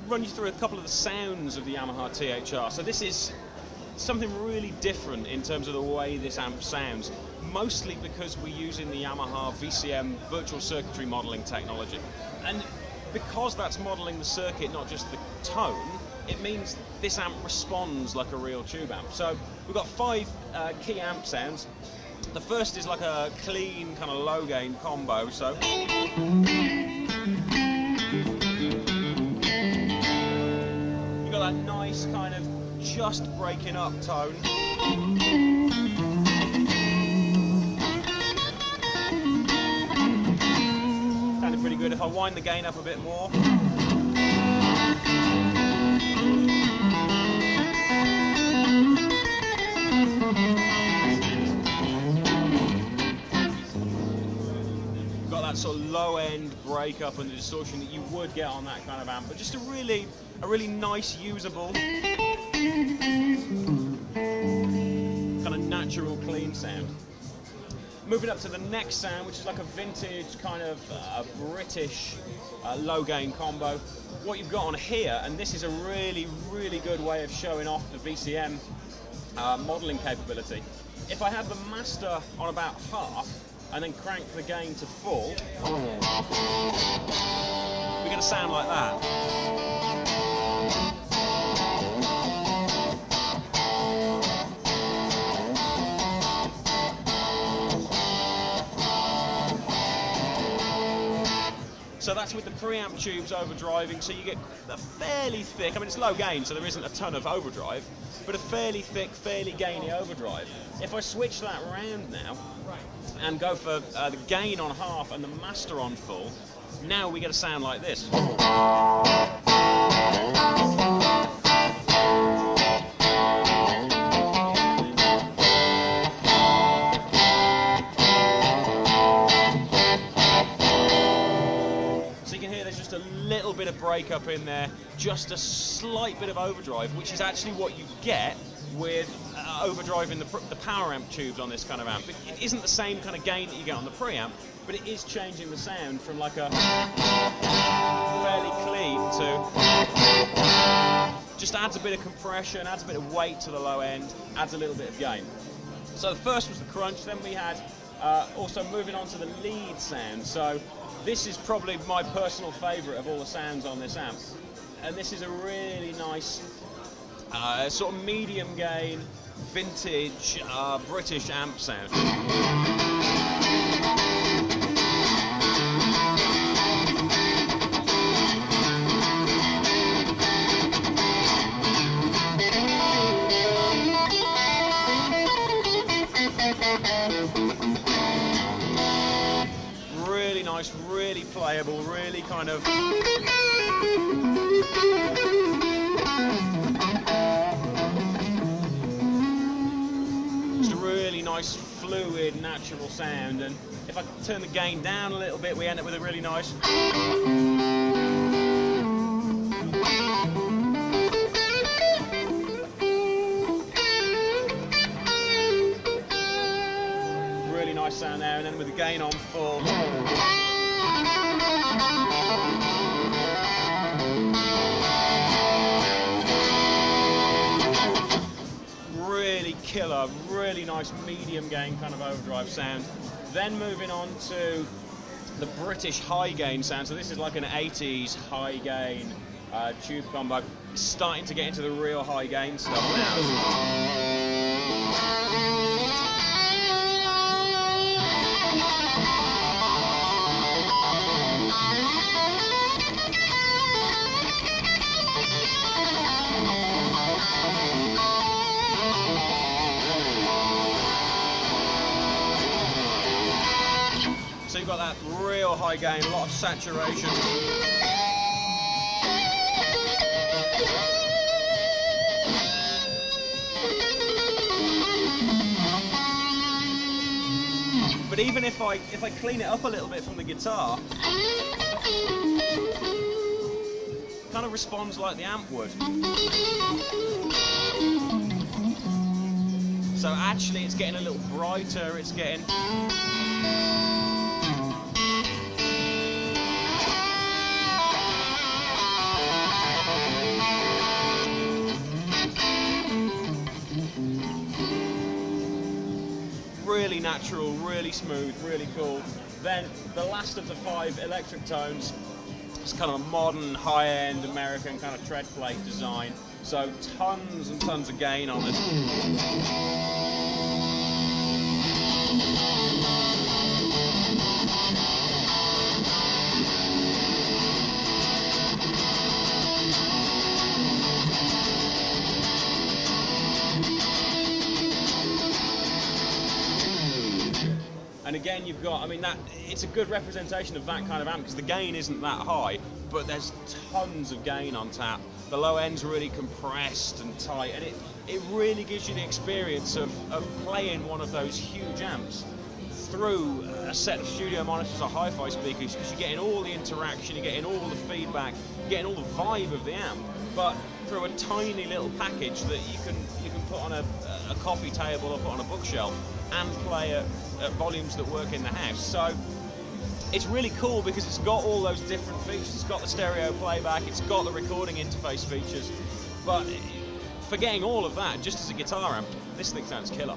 run you through a couple of the sounds of the Yamaha THR. So this is something really different in terms of the way this amp sounds, mostly because we're using the Yamaha VCM virtual circuitry modeling technology. And because that's modeling the circuit, not just the tone, it means this amp responds like a real tube amp. So we've got 5 key amp sounds. The first is like a clean kind of low gain combo. So you got that nice kind of just breaking up tone. Sounded pretty good. If I wind the gain up a bit more. Got that sort of low end breakup and the distortion that you would get on that kind of amp, but just a really nice, usable, kind of natural, clean sound. Moving up to the next sound, which is like a vintage kind of British low gain combo. What you've got on here, and this is a really good way of showing off the VCM modeling capability. If I have the master on about half and then crank the gain to full, we're going to sound like that. So that's with the preamp tubes overdriving, so you get a fairly thick, I mean it's low gain so there isn't a ton of overdrive, but a fairly thick, fairly gainy overdrive. If I switch that around now and go for the gain on half and the master on full, now we get a sound like this. A little bit of breakup in there, just a slight bit of overdrive, which is actually what you get with overdriving the power amp tubes on this kind of amp. It isn't the same kind of gain that you get on the preamp, but it is changing the sound from like a fairly clean to just adds a bit of compression, adds a bit of weight to the low end, adds a little bit of gain. So the first was the crunch, then we had also moving on to the lead sound. So this is probably my personal favourite of all the sounds on this amp, and this is a really nice sort of medium gain, vintage British amp sound. Really nice, really playable, really kind of just a really nice, fluid, natural sound. And if I turn the gain down a little bit, we end up with a really nice sound there, and then with the gain on full, really killer, really nice medium gain kind of overdrive sound. Then moving on to the British high gain sound. So this is like an 80s high gain tube combo. It's starting to get into the real high gain stuff now. So you've got that real high gain, a lot of saturation. But even if I clean it up a little bit from the guitar, it kind of responds like the amp would. So actually it's getting a little brighter, it's getting really natural, really smooth, really cool. Then the last of the 5 electric tones, it's kind of a modern, high-end American kind of tread plate design. So tons and tons of gain on this. And again, you've got, I mean, that it's a good representation of that kind of amp because the gain isn't that high, but there's tons of gain on tap. The low end's really compressed and tight, and it really gives you the experience of playing one of those huge amps through a set of studio monitors or hi-fi speakers, because you're getting all the interaction, you're getting all the feedback, you're getting all the vibe of the amp, but through a tiny little package that you can put on a coffee table or put on a bookshelf and play at volumes that work in the house. So it's really cool because it's got all those different features. It's got the stereo playback, it's got the recording interface features, but forgetting all of that, just as a guitar amp, this thing sounds killer.